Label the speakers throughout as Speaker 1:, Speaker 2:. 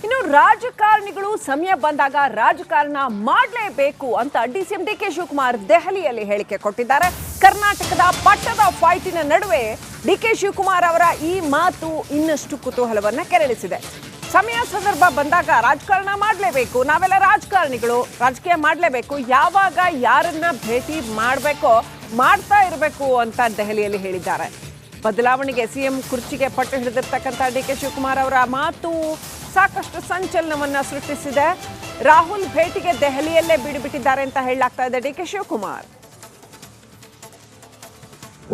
Speaker 1: ಇನ್ನು ರಾಜಕಾರಣಿಗಳು ಸಮಯ ಬಂದಾಗ ರಾಜಕಾರಣ ಮಾಡಲೇಬೇಕು ಅಂತ ಡಿಸಿಎಂ ಡಿಕೆ ಶಿವಕುಮಾರ್ ದೆಹಲಿಯಲ್ಲಿ ಹೇಳಿಕೆ ಕೊಟ್ಟಿದ್ದಾರೆ. ಕರ್ನಾಟಕದ ಪಟ್ಟದ ಫೈಟಿನ ನಡುವೆ ಡಿಕೆ ಶಿವಕುಮಾರ್ ಅವರ ಈ ಮಾತು ಇನ್ನಷ್ಟು ಕುತೂಹಲವನ್ನ ಕೆರಳಿಸಿದೆ. ಸಮಯ ಸಂದರ್ಭ ಬಂದಾಗ ರಾಜಕಾರಣ ಮಾಡಲೇಬೇಕು, ನಾವೆಲ್ಲ ರಾಜಕಾರಣಿಗಳು, ರಾಜಕೀಯ ಮಾಡಲೇಬೇಕು, ಯಾವಾಗ ಯಾರನ್ನ ಭೇಟಿ ಮಾಡಬೇಕೋ ಮಾಡ್ತಾ ಇರಬೇಕು ಅಂತ ದೆಹಲಿಯಲ್ಲಿ ಹೇಳಿದ್ದಾರೆ. ಬದಲಾವಣೆಗೆ ಸಿಎಂ ಕುರ್ಚಿಗೆ ಪಟ್ಟು ಹಿಡಿದಿರ್ತಕ್ಕಂಥ ಡಿಕೆ ಶಿವಕುಮಾರ್ ಅವರ ಮಾತು ಸಾಕಷ್ಟು ಸಂಚಲನವನ್ನ ಸೃಷ್ಟಿಸಿದೆ. ರಾಹುಲ್ ಭೇಟಿಗೆ ದೆಹಲಿಯಲ್ಲೇ ಬಿಡುಬಿಟ್ಟಿದ್ದಾರೆ ಅಂತ ಹೇಳಲಾಗ್ತಾ ಇದೆ. ಡಿಕೆ ಶಿವಕುಮಾರ್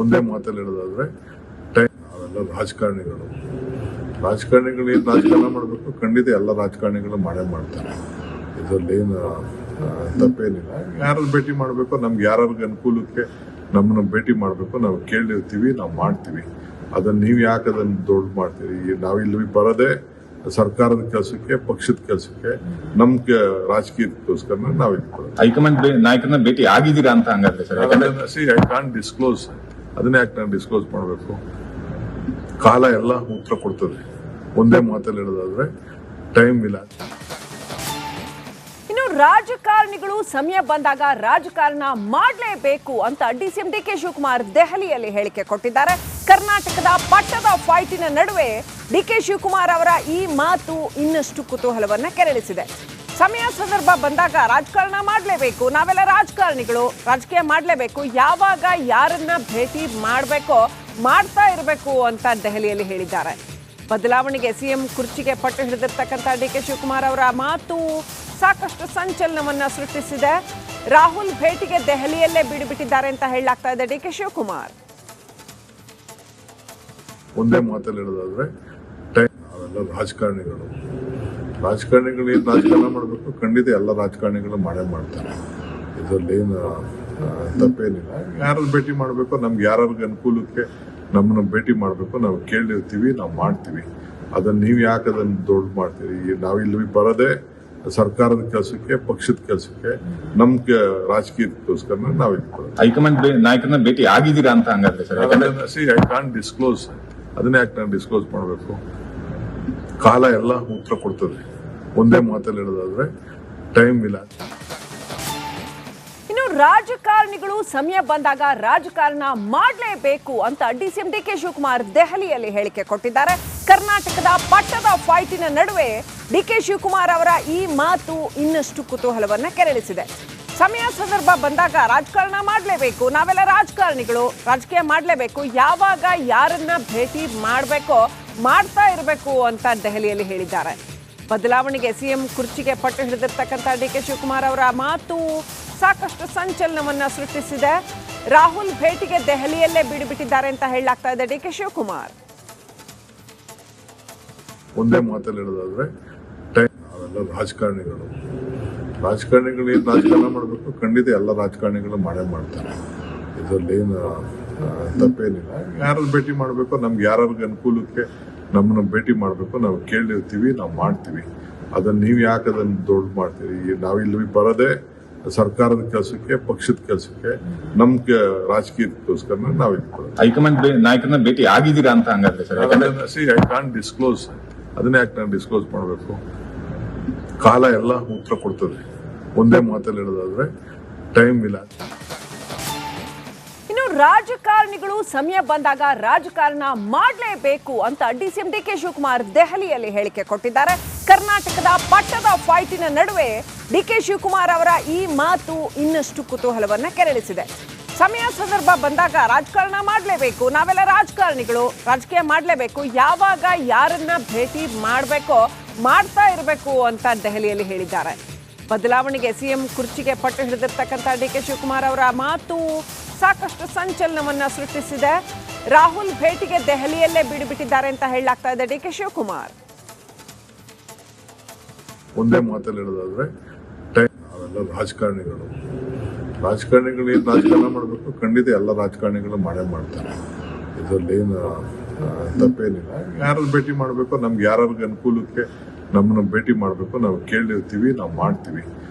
Speaker 2: ಒಂದೇ ಮಾತಲ್ಲಿ ಹೇಳೋದಾದ್ರೆ ಅವೆಲ್ಲ ರಾಜಕಾರಣಿಗಳು ಏನ್ ರಾಜಕಾರಣ ಮಾಡಬೇಕು, ಖಂಡಿತ ಎಲ್ಲ ರಾಜಕಾರಣಿಗಳು ಮಾಡೇ ಮಾಡ್ತಾರೆ. ಇದರಲ್ಲಿ ಏನು ತಪ್ಪೇನಿಲ್ಲ. ಯಾರು ಭೇಟಿ ಮಾಡಬೇಕು, ನಮ್ಗೆ ಯಾರ್ಯಾರಿಗೆ ಅನುಕೂಲಕ್ಕೆ ನಮ್ಮನ್ನ ಭೇಟಿ ಮಾಡಬೇಕು ನಾವು ಕೇಳಿರ್ತೀವಿ, ನಾವು ಮಾಡ್ತೀವಿ. ಅದನ್ನ ನೀವು ಯಾಕೆ ಅದನ್ನ ದೊಡ್ಡ ಮಾಡ್ತೀರಿ? ನಾವಿಲ್ಲಿ ಬರೋದೇ ಸರ್ಕಾರದ ಕೆಲಸಕ್ಕೆ, ಪಕ್ಷದ ಕೆಲಸಕ್ಕೆ, ನಮ್ ರಾಜಕೀಯಕ್ಕೋಸ್ಕರ ನಾವಿಲ್ಲಿ
Speaker 3: ಹೈಕಮಾಂಡ್ ನಾಯಕರನ್ನ ಭೇಟಿ ಆಗಿದ್ದೀರಾ ಅಂತ ಹಂಗಾದ್ರೆ ಸರ್?
Speaker 2: I can't disclose. ಅದನ್ನ ಯಾಕೆ ನಾನು ಡಿಸ್ಕ್ಲೋಸ್ ಮಾಡಬೇಕು? ಕಾಲ ಎಲ್ಲ ಉತ್ತರ ಕೊಡ್ತದೆ. ಒಂದೇ ಮಾತಲ್ಲಿ ಹೇಳೋದಾದ್ರೆ ಟೈಮ್ ಇಲ್ಲ.
Speaker 1: ಇನ್ನು ರಾಜಕಾರಣಿಗಳು ಸಮಯ ಬಂದಾಗ ರಾಜಕಾರಣ ಮಾಡಲೇಬೇಕು ಅಂತ ಡಿಸಿಎಂ ಡಿಕೆ ಶಿವಕುಮಾರ್ ದೆಹಲಿಯಲ್ಲಿ ಹೇಳಿಕೆ ಕೊಟ್ಟಿದ್ದಾರೆ. ಕರ್ನಾಟಕದ ಪಟ್ಟದ ಫೈಟಿನ ನಡುವೆ ಡಿಕೆ ಶಿವಕುಮಾರ್ ಅವರ ಈ ಮಾತು ಇನ್ನಷ್ಟು ಕುತೂಹಲವನ್ನ ಕೆರಳಿಸಿದೆ. ಸಮಯ ಸಂದರ್ಭ ಬಂದಾಗ ರಾಜಕಾರಣ ಮಾಡಲೇಬೇಕು, ನಾವೆಲ್ಲ ರಾಜಕಾರಣಿಗಳು, ರಾಜಕೀಯ ಮಾಡಲೇಬೇಕು, ಯಾವಾಗ ಯಾರನ್ನ ಭೇಟಿ ಮಾಡಬೇಕೋ ಮಾಡ್ತಾ ಇರಬೇಕು ಅಂತ ದೆಹಲಿಯಲ್ಲಿ ಹೇಳಿದ್ದಾರೆ. ಬದಲಾವಣೆಗೆ ಸಿಎಂ ಕುರ್ಚಿಗೆ ಪಟ್ಟು ಹಿಡಿದಿರ್ತಕ್ಕಂಥ ಡಿಕೆ ಶಿವಕುಮಾರ್ ಅವರ ಮಾತು ಸಾಕಷ್ಟು ಸಂಚಲನವನ್ನ ಸೃಷ್ಟಿಸಿದೆ. ರಾಹುಲ್ ಭೇಟಿಗೆ ದೆಹಲಿಯಲ್ಲೇ ಬಿಡುಬಿಟ್ಟಿದ್ದಾರೆ ಅಂತ ಹೇಳಲಾಗ್ತಾ ಇದೆ. ಡಿಕೆ ಶಿವಕುಮಾರ್
Speaker 2: ಒಂದೇ ಮಾತಲ್ಲಿ ಹೇಳೋದಾದ್ರೆ ಅವೆಲ್ಲ ರಾಜಕಾರಣಿಗಳು ಏನ್ ರಾಜಕಾರಣ ಮಾಡಬೇಕು, ಖಂಡಿತ ಎಲ್ಲ ರಾಜಕಾರಣಿಗಳು ಮಾಡೇ ಮಾಡ್ತಾರೆ. ಇದರಲ್ಲಿ ಏನು ತಪ್ಪೇನಿಲ್ಲ. ಯಾರು ಭೇಟಿ ಮಾಡಬೇಕು, ನಮ್ಗೆ ಯಾರ್ಯಾರಿಗೆ ಅನುಕೂಲಕ್ಕೆ ನಮ್ಮನ್ನ ಭೇಟಿ ಮಾಡಬೇಕು ನಾವು ಕೇಳಿರ್ತೀವಿ, ನಾವು ಮಾಡ್ತೀವಿ. ಅದನ್ನ ನೀವು ಯಾಕೆ ಅದನ್ನ ದೊಡ್ಡ ಮಾಡ್ತೀರಿ? ನಾವಿಲ್ಲಿ ಬರೋದೇ ಸರ್ಕಾರದ ಕೆಲಸಕ್ಕೆ, ಪಕ್ಷದ ಕೆಲಸಕ್ಕೆ, ನಮ್ ರಾಜಕೀಯಕ್ಕೋಸ್ಕರ ನಾವಿಲ್ಲಿ
Speaker 3: ಹೈಕಮಾಂಡ್ ನಾಯಕರನ್ನ ಭೇಟಿ ಆಗಿದ್ದೀರಾ ಅಂತ ಹಂಗಾದ್ರೆ ಸರ್?
Speaker 2: I can't disclose. ಅದನ್ನ ಯಾಕೆ ನಾನು ಡಿಸ್ಕ್ಲೋಸ್ ಮಾಡಬೇಕು? ಕಾಲ ಎಲ್ಲ ಉತ್ತರ ಕೊಡ್ತದೆ. ಒಂದೇ ಮಾತಲ್ಲಿ ಹೇಳೋದಾದ್ರೆ ಟೈಮ್ ಇಲ್ಲ.
Speaker 1: ಇನ್ನು ರಾಜಕಾರಣಿಗಳು ಸಮಯ ಬಂದಾಗ ರಾಜಕಾರಣ ಮಾಡಲೇಬೇಕು ಅಂತ ಡಿಸಿಎಂ ಡಿಕೆ ಶಿವಕುಮಾರ್ ದೆಹಲಿಯಲ್ಲಿ ಹೇಳಿಕೆ ಕೊಟ್ಟಿದ್ದಾರೆ. ಕರ್ನಾಟಕದ ಪಟ್ಟದ ಫೈಟಿನ ನಡುವೆ ಡಿಕೆ ಶಿವಕುಮಾರ್ ಅವರ ಈ ಮಾತು ಇನ್ನಷ್ಟು ಕುತೂಹಲವನ್ನ ಕೆರಳಿಸಿದೆ. ಸಮಯ ಸಂದರ್ಭ ಬಂದಾಗ ರಾಜಕಾರಣ ಮಾಡಲೇಬೇಕು, ನಾವೆಲ್ಲ ರಾಜಕಾರಣಿಗಳು, ರಾಜಕೀಯ ಮಾಡಲೇಬೇಕು, ಯಾವಾಗ ಯಾರನ್ನ ಭೇಟಿ ಮಾಡಬೇಕೋ ಮಾಡ್ತಾ ಇರಬೇಕು ಅಂತ ದೆಹಲಿಯಲ್ಲಿ ಹೇಳಿದ್ದಾರೆ. ಬದಲಾವಣೆಗೆ ಸಿಎಂ ಕುರ್ಚಿಗೆ ಪಟ್ಟು ಹಿಡಿದಿರ್ತಕ್ಕಂಥ ಡಿಕೆ ಶಿವಕುಮಾರ್ ಅವರ ಮಾತು ಸಾಕಷ್ಟು ಸಂಚಲನವನ್ನ ಸೃಷ್ಟಿಸಿದೆ. ರಾಹುಲ್ ಭೇಟಿಗೆ ದೆಹಲಿಯಲ್ಲೇ ಬಿಡುಬಿಟ್ಟಿದ್ದಾರೆ ಅಂತ ಹೇಳಲಾಗ್ತಾ ಇದೆ. ಡಿಕೆ ಶಿವಕುಮಾರ್
Speaker 2: ಒಂದೇ ಮಾತಲ್ಲಿ ಹೇಳೋದಾದ್ರೆ ಅವೆಲ್ಲ ರಾಜಕಾರಣಿಗಳು ಏನ್ ರಾಜಕಾರಣ ಮಾಡಬೇಕು, ಖಂಡಿತ ಎಲ್ಲ ರಾಜಕಾರಣಿಗಳು ಮಾಡೇ ಮಾಡ್ತಾರೆ. ಇದರಲ್ಲಿ ಏನು ತಪ್ಪೇನಿಲ್ಲ. ಯಾರು ಭೇಟಿ ಮಾಡಬೇಕು, ನಮ್ಗೆ ಯಾರ್ಯಾರಿಗೆ ಅನುಕೂಲಕ್ಕೆ ನಮ್ಮನ್ನ ಭೇಟಿ ಮಾಡಬೇಕು ನಾವು ಕೇಳಿರ್ತೀವಿ, ನಾವು ಮಾಡ್ತೀವಿ. ಅದನ್ನ ನೀವು ಯಾಕೆ ಅದನ್ನ ದೊಡ್ಡ ಮಾಡ್ತೀರಿ? ನಾವಿಲ್ಲಿ ಬರೋದೇ ಸರ್ಕಾರದ ಕೆಲಸಕ್ಕೆ, ಪಕ್ಷದ ಕೆಲಸಕ್ಕೆ, ನಮ್ ರಾಜಕೀಯಕ್ಕೋಸ್ಕರ ನಾವಿಲ್ಲಿ
Speaker 3: ಹೈಕಮಾಂಡ್ ನಾಯಕರನ್ನ ಭೇಟಿ ಆಗಿದ್ದೀರಾ ಅಂತ ಹಂಗಾದ್ರೆ ಸರ್?
Speaker 2: I can't disclose. ಅದನ್ನ ಯಾಕೆ ನಾನು ಡಿಸ್ಕ್ಲೋಸ್ ಮಾಡಬೇಕು? ಕಾಲ ಎಲ್ಲ ಉತ್ತರ ಕೊಡ್ತದೆ. ಒಂದೇ ಮಾತಲ್ಲಿ ಹೇಳೋದಾದ್ರೆ ಟೈಮ್ ಇಲ್ಲ.
Speaker 1: ಇನ್ನು ರಾಜಕಾರಣಿಗಳು ಸಮಯ ಬಂದಾಗ ರಾಜಕಾರಣ ಮಾಡಲೇಬೇಕು ಅಂತ ಡಿಸಿಎಂ ಡಿಕೆ ಶಿವಕುಮಾರ್ ದೆಹಲಿಯಲ್ಲಿ ಹೇಳಿಕೆ ಕೊಟ್ಟಿದ್ದಾರೆ. ಕರ್ನಾಟಕದ ಪಟ್ಟದ ಫೈಟಿನ ನಡುವೆ ಡಿಕೆ ಶಿವಕುಮಾರ್ ಅವರ ಈ ಮಾತು ಇನ್ನಷ್ಟು ಕುತೂಹಲವನ್ನ ಕೆರಳಿಸಿದೆ. ಸಮಯ ಸಂದರ್ಭ ಬಂದಾಗ ರಾಜಕಾರಣ ಮಾಡಲೇಬೇಕು, ನಾವೆಲ್ಲ ರಾಜಕಾರಣಿಗಳು, ರಾಜಕೀಯ ಮಾಡಲೇಬೇಕು, ಯಾವಾಗ ಯಾರನ್ನ ಭೇಟಿ ಮಾಡಬೇಕೋ ಮಾಡ್ತಾ ಇರಬೇಕು ಅಂತ ದೆಹಲಿಯಲ್ಲಿ ಹೇಳಿದ್ದಾರೆ. ಬದಲಾವಣೆಗೆ ಸಿಎಂ ಕುರ್ಚಿಗೆ ಪಟ್ಟು ಹಿಡಿದಿರ್ತಕ್ಕಂಥ ಡಿಕೆ ಶಿವಕುಮಾರ್ ಅವರ ಮಾತು ಸಾಕಷ್ಟು ಸಂಚಲನವನ್ನ ಸೃಷ್ಟಿಸಿದೆ. ರಾಹುಲ್ ಭೇಟಿಗೆ ದೆಹಲಿಯಲ್ಲೇ ಬಿಡುಬಿಟ್ಟಿದ್ದಾರೆ ಅಂತ ಹೇಳಲಾಗ್ತಾ ಇದೆ. ಡಿಕೆ ಶಿವಕುಮಾರ್
Speaker 2: ಒಂದೇ ಮಾತಲ್ಲಿ ಹೇಳೋದಾದ್ರೆ ಅವೆಲ್ಲ ರಾಜಕಾರಣಿಗಳು ಏನ್ ರಾಜಕಾರಣ ಮಾಡಬೇಕು, ಖಂಡಿತ ಎಲ್ಲ ರಾಜಕಾರಣಿಗಳು ಮಾಡೇ ಮಾಡ್ತಾರೆ. ಇದರಲ್ಲಿ ಏನು ತಪ್ಪೇನಿಲ್ಲ. ಯಾರು ಭೇಟಿ ಮಾಡಬೇಕು, ನಮ್ಗೆ ಯಾರ್ಯಾರಿಗೆ ಅನುಕೂಲಕ್ಕೆ ನಮ್ಮನ್ನ ಭೇಟಿ ಮಾಡಬೇಕು ನಾವು ಕೇಳಿರ್ತೀವಿ, ನಾವು ಮಾಡ್ತೀವಿ.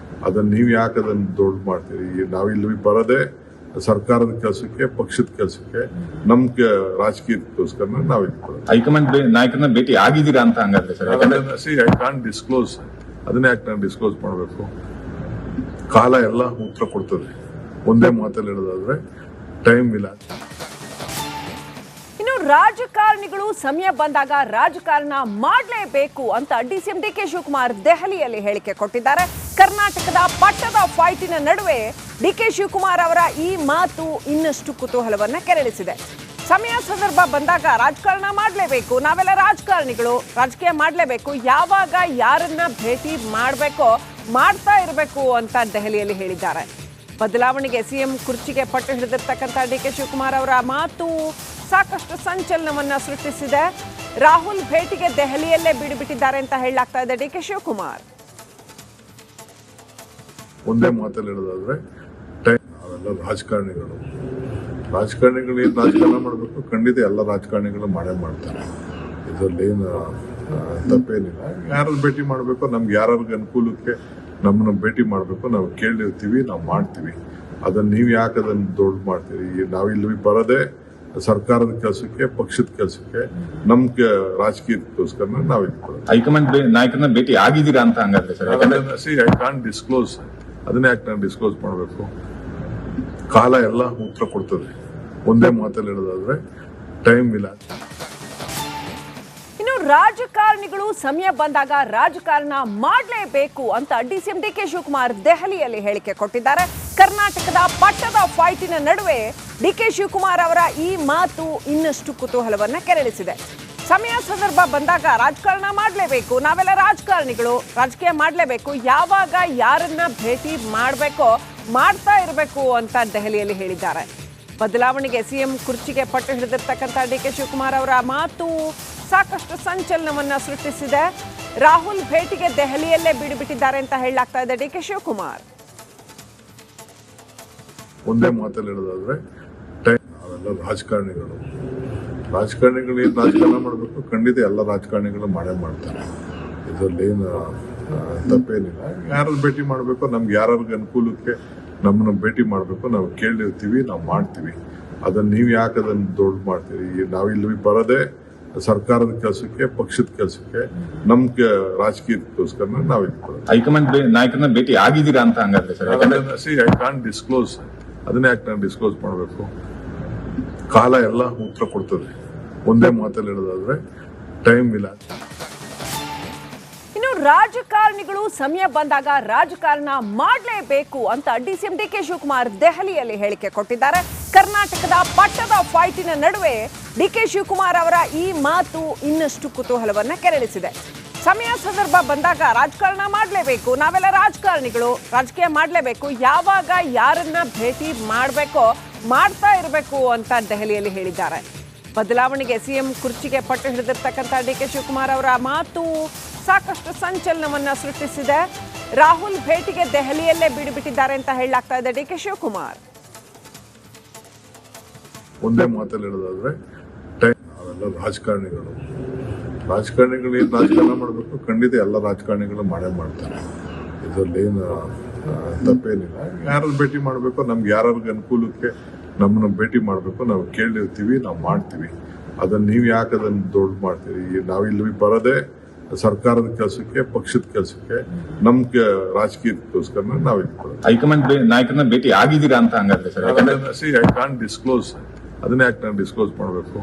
Speaker 2: ಅದನ್ನ ನೀವು ಯಾಕೆ ಅದನ್ನ ದೊಡ್ಡ ಮಾಡ್ತೀರಿ? ನಾವಿಲ್ಲಿ ಬರೋದೇ ಸರ್ಕಾರದ ಕೆಲಸಕ್ಕೆ, ಪಕ್ಷದ ಕೆಲಸಕ್ಕೆ, ನಮ್ ರಾಜಕೀಯಕ್ಕೋಸ್ಕರ ನಾವು ಇಟ್ಕೊಳ್ಳೋದು.
Speaker 3: ಹೈಕಮಾಂಡ್ ನಾಯಕರನ್ನ ಭೇಟಿ ಆಗಿದ್ದೀರಾ ಅಂತ ಹಂಗಾದ್ರೆ ಸರ್?
Speaker 2: I can't disclose. ಅದನ್ನ ಯಾಕೆ ನಾನು ಡಿಸ್ಕ್ಲೋಸ್ ಮಾಡಬೇಕು? ಕಾಲ ಎಲ್ಲ ಉತ್ತರ ಕೊಡ್ತದೆ. ಒಂದೇ ಮಾತಲ್ಲಿ ಹೇಳೋದಾದ್ರೆ ಟೈಮ್ ಇಲ್ಲ.
Speaker 1: ಇನ್ನು ರಾಜಕಾರಣಿಗಳು ಸಮಯ ಬಂದಾಗ ರಾಜಕಾರಣ ಮಾಡಲೇಬೇಕು ಅಂತ ಡಿಸಿಎಂ ಡಿಕೆ ಶಿವಕುಮಾರ್ ದೆಹಲಿಯಲ್ಲಿ ಹೇಳಿಕೆ ಕೊಟ್ಟಿದ್ದಾರೆ. ಕರ್ನಾಟಕದ ಪಟ್ಟದ ಫೈಟಿನ ನಡುವೆ ಡಿಕೆ ಶಿವಕುಮಾರ್ ಅವರ ಈ ಮಾತು ಇನ್ನಷ್ಟು ಕುತೂಹಲವನ್ನ ಕೆರಳಿಸಿದೆ. ಸಮಯ ಸಂದರ್ಭ ಬಂದಾಗ ರಾಜಕಾರಣ ಮಾಡಲೇಬೇಕು, ನಾವೆಲ್ಲ ರಾಜಕಾರಣಿಗಳು, ರಾಜಕೀಯ ಮಾಡಲೇಬೇಕು, ಯಾವಾಗ ಯಾರನ್ನ ಭೇಟಿ ಮಾಡಬೇಕೋ ಮಾಡ್ತಾ ಇರಬೇಕು ಅಂತ ದೆಹಲಿಯಲ್ಲಿ ಹೇಳಿದ್ದಾರೆ. ಬದಲಾವಣೆಗೆ ಸಿಎಂ ಕುರ್ಚಿಗೆ ಪಟ್ಟು ಹಿಡಿದಿರ್ತಕ್ಕಂಥ ಡಿಕೆ ಶಿವಕುಮಾರ್ ಅವರ ಮಾತು ಸಾಕಷ್ಟು ಸಂಚಲನವನ್ನ ಸೃಷ್ಟಿಸಿದೆ. ರಾಹುಲ್ ಭೇಟಿಗೆ ದೆಹಲಿಯಲ್ಲೇ ಬಿಡುಬಿಟ್ಟಿದ್ದಾರೆ ಅಂತ ಹೇಳಲಾಗ್ತಾ ಇದೆ ಡಿಕೆ ಶಿವಕುಮಾರ್.
Speaker 2: ಒಂದೇ ಮಾತಲ್ಲಿ ಹೇಳೋದಾದ್ರೆ ಅವೆಲ್ಲ ರಾಜಕಾರಣಿಗಳು ಏನ್ ರಾಜಕಾರಣ ಮಾಡಬೇಕು, ಖಂಡಿತ ಎಲ್ಲ ರಾಜಕಾರಣಿಗಳು ಮಾಡೇ ಮಾಡ್ತಾರೆ. ಇದರಲ್ಲಿ ಏನು ತಪ್ಪೇನಿಲ್ಲ. ಯಾರನ್ನ ಭೇಟಿ ಮಾಡಬೇಕು, ನಮ್ಗೆ ಯಾರ್ಯಾರಿಗೆ ಅನುಕೂಲಕ್ಕೆ ನಮ್ಮನ್ನ ಭೇಟಿ ಮಾಡಬೇಕು, ನಾವು ಕೇಳಿರ್ತೀವಿ, ನಾವು ಮಾಡ್ತೀವಿ. ಅದನ್ನ ನೀವು ಯಾಕೆ ಅದನ್ನ ದೊಡ್ಡ ಮಾಡ್ತೀರಿ? ನಾವಿಲ್ಲಿ ಬರೋದೇ ಸರ್ಕಾರದ ಕೆಲಸಕ್ಕೆ, ಪಕ್ಷದ ಕೆಲಸಕ್ಕೆ, ನಮ್ ರಾಜಕೀಯಕ್ಕೋಸ್ಕರ ನಾವು ಇಟ್ಕೊಳ್ಳೋದು.
Speaker 3: ಹೈಕಮಾಂಡ್ ನಾಯಕರನ್ನ ಭೇಟಿ ಆಗಿದ್ದೀರಾ ಅಂತ ಹಂಗಾದ್ರೆ ಸರ್?
Speaker 2: I can't disclose. ಅದನ್ನ ಯಾಕೆ ನಾನು ಡಿಸ್ಕ್ಲೋಸ್ ಮಾಡಬೇಕು? ಕಾಲ ಎಲ್ಲ ಉತ್ತರ ಕೊಡ್ತದೆ. ಒಂದೇ ಮಾತಲ್ಲಿ ಹೇಳೋದಾದ್ರೆ ಟೈಮ್ ಇಲ್ಲ.
Speaker 1: ಇನ್ನು ರಾಜಕಾರಣಿಗಳು ಸಮಯ ಬಂದಾಗ ರಾಜಕಾರಣ ಮಾಡಲೇಬೇಕು ಅಂತ ಡಿಸಿಎಂ ಡಿಕೆ ಶಿವಕುಮಾರ್ ದೆಹಲಿಯಲ್ಲಿ ಹೇಳಿಕೆ ಕೊಟ್ಟಿದ್ದಾರೆ. ಕರ್ನಾಟಕದ ಪಟ್ಟದ ಫೈಟಿನ ನಡುವೆ ಡಿಕೆ ಶಿವಕುಮಾರ್ ಅವರ ಈ ಮಾತು ಇನ್ನಷ್ಟು ಕುತೂಹಲವನ್ನ ಕೆರಳಿಸಿದೆ. ಸಮಯ ಸಂದರ್ಭ ಬಂದಾಗ ರಾಜಕಾರಣ ಮಾಡಲೇಬೇಕು, ನಾವೆಲ್ಲ ರಾಜಕಾರಣಿಗಳು, ರಾಜಕೀಯ ಮಾಡಲೇಬೇಕು, ಯಾವಾಗ ಯಾರನ್ನ ಭೇಟಿ ಮಾಡಬೇಕೋ ಮಾಡ್ತಾ ಇರಬೇಕು ಅಂತ ದೆಹಲಿಯಲ್ಲಿ ಹೇಳಿದ್ದಾರೆ. ಬದಲಾವಣೆಗೆ ಸಿಎಂ ಕುರ್ಚಿಗೆ ಪಟ್ಟು ಹಿಡಿದಿರ್ತಕ್ಕಂಥ ಡಿಕೆ ಶಿವಕುಮಾರ್ ಅವರ ಮಾತು ಸಾಕಷ್ಟು ಸಂಚಲನವನ್ನ ಸೃಷ್ಟಿಸಿದೆ. ರಾಹುಲ್ ಭೇಟಿಗೆ ದೆಹಲಿಯಲ್ಲೇ ಬಿಡುಬಿಟ್ಟಿದ್ದಾರೆ ಅಂತ ಹೇಳಲಾಗ್ತಾ ಇದೆ ಡಿಕೆ ಶಿವಕುಮಾರ್.
Speaker 2: ಒಂದೇ ಮಾತಲ್ಲಿ ಹೇಳೋದಾದ್ರೆ ಅವೆಲ್ಲ ರಾಜಕಾರಣಿಗಳು ಏನ್ ರಾಜಕಾರಣ ಮಾಡಬೇಕು, ಖಂಡಿತ ಎಲ್ಲ ರಾಜಕಾರಣಿಗಳು ಮಾಡೇ ಮಾಡ್ತಾರೆ. ಇದರಲ್ಲಿ ಏನು ತಪ್ಪೇನಿಲ್ಲ. ಯಾರನ್ನ ಭೇಟಿ ಮಾಡಬೇಕು, ನಮ್ಗೆ ಯಾರ್ಯಾರಿಗೆ ಅನುಕೂಲಕ್ಕೆ ನಮ್ಮನ್ನ ಭೇಟಿ ಮಾಡಬೇಕು, ನಾವು ಕೇಳಿರ್ತೀವಿ, ನಾವು ಮಾಡ್ತೀವಿ. ಅದನ್ನ ನೀವು ಯಾಕೆ ಅದನ್ನ ದೊಡ್ಡ ಮಾಡ್ತೀರಿ? ನಾವಿಲ್ಲಿ ಬರೋದೇ ಸರ್ಕಾರದ ಕೆಲಸಕ್ಕೆ, ಪಕ್ಷದ ಕೆಲಸಕ್ಕೆ, ನಮ್ ರಾಜಕೀಯಕ್ಕೋಸ್ಕರ ನಾವು ಇಟ್ಕೊಳ್ಳೋದು.
Speaker 3: ಹೈಕಮಾಂಡ್ ನಾಯಕರನ್ನ ಭೇಟಿ ಆಗಿದ್ದೀರಾ ಅಂತ ಹಂಗಾದ್ರೆ ಸರ್?
Speaker 2: I can't disclose. ಅದನ್ನ ಯಾಕೆ ನಾನು ಡಿಸ್ಕ್ಲೋಸ್ ಮಾಡಬೇಕು? ಕಾಲ ಎಲ್ಲ ಉತ್ತರ ಕೊಡ್ತದೆ. ಒಂದೇ ಮಾತಲ್ಲಿ ಹೇಳೋದಾದ್ರೆ ಟೈಮ್ ಇಲ್ಲ.
Speaker 1: ಇನ್ನು ರಾಜಕಾರಣಿಗಳು ಸಮಯ ಬಂದಾಗ ರಾಜಕಾರಣ ಮಾಡಲೇಬೇಕು ಅಂತ ಡಿಸಿಎಂ ಡಿಕೆ ಶಿವಕುಮಾರ್ ದೆಹಲಿಯಲ್ಲಿ ಹೇಳಿಕೆ ಕೊಟ್ಟಿದ್ದಾರೆ. ಕರ್ನಾಟಕದ ಪಟ್ಟದ ಫೈಟಿನ ನಡುವೆ ಡಿಕೆ ಶಿವಕುಮಾರ್ ಅವರ ಈ ಮಾತು ಇನ್ನಷ್ಟು ಕುತೂಹಲವನ್ನ ಕೆರಳಿಸಿದೆ. ಸಮಯ ಸಂದರ್ಭ ಬಂದಾಗ ರಾಜಕಾರಣ ಮಾಡಲೇಬೇಕು, ನಾವೆಲ್ಲ ರಾಜಕಾರಣಿಗಳು, ರಾಜಕೀಯ ಮಾಡಲೇಬೇಕು, ಯಾವಾಗ ಯಾರನ್ನ ಭೇಟಿ ಮಾಡಬೇಕೋ ಮಾಡ್ತಾ ಇರಬೇಕು ಅಂತ ದೆಹಲಿಯಲ್ಲಿ ಹೇಳಿದ್ದಾರೆ. ಬದಲಾವಣೆಗೆ ಸಿಎಂ ಕುರ್ಚಿಗೆ ಪಟ್ಟು ಹಿಡಿದಿರ್ತಕ್ಕಂಥ ಡಿಕೆ ಶಿವಕುಮಾರ್ ಅವರ ಮಾತು ಸಾಕಷ್ಟು ಸಂಚಲನವನ್ನ ಸೃಷ್ಟಿಸಿದೆ. ರಾಹುಲ್ ಭೇಟಿಗೆ ದೆಹಲಿಯಲ್ಲೇ ಬಿಡುಬಿಟ್ಟಿದ್ದಾರೆ ಅಂತ ಹೇಳಲಾಗ್ತಾ ಇದೆ ಡಿಕೆ ಶಿವಕುಮಾರ್.
Speaker 2: ಒಂದೇ ಮಾತಲ್ಲಿ ಹೇಳೋದಾದ್ರೆ ಅವೆಲ್ಲ ರಾಜಕಾರಣಿಗಳು ಏನ್ ರಾಜಕಾರಣ ಮಾಡಬೇಕು, ಖಂಡಿತ ಎಲ್ಲ ರಾಜಕಾರಣಿಗಳು ಮಾಡೇ ಮಾಡ್ತಾರೆ. ಇದರಲ್ಲಿ ಏನು ತಪ್ಪೇನಿಲ್ಲ. ಯಾರನ್ನ ಭೇಟಿ ಮಾಡಬೇಕು, ನಮ್ಗೆ ಯಾರ್ಯಾರಿಗೆ ಅನುಕೂಲಕ್ಕೆ ನಮ್ಮನ್ನ ಭೇಟಿ ಮಾಡಬೇಕು, ನಾವು ಕೇಳಿರ್ತೀವಿ, ನಾವು ಮಾಡ್ತೀವಿ. ಅದನ್ನ ನೀವು ಯಾಕೆ ಅದನ್ನ ದೊಡ್ಡ ಮಾಡ್ತೀರಿ? ನಾವಿಲ್ಲಿ ಬರೋದೇ ಸರ್ಕಾರದ ಕೆಲಸಕ್ಕೆ, ಪಕ್ಷದ ಕೆಲಸಕ್ಕೆ, ನಮ್ ರಾಜಕೀಯಕ್ಕೋಸ್ಕರ ನಾವು ಇಟ್ಕೊಳ್ಳೋದು.
Speaker 3: ಹೈಕಮಾಂಡ್ ನಾಯಕರನ್ನ ಭೇಟಿ ಆಗಿದ್ದೀರಾ ಅಂತ ಹಂಗಾದ್ರೆ ಸರ್?
Speaker 2: I can't disclose. ಅದನ್ನ ಯಾಕೆ ನಾನು ಡಿಸ್ಕ್ಲೋಸ್ ಮಾಡಬೇಕು?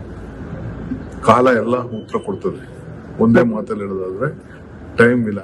Speaker 2: ಕಾಲ ಎಲ್ಲ ಉತ್ತರ ಕೊಡ್ತದೆ. ಒಂದೇ ಮಾತಲ್ಲಿ ಹೇಳೋದಾದ್ರೆ ಟೈಮ್ ಇಲ್ಲ.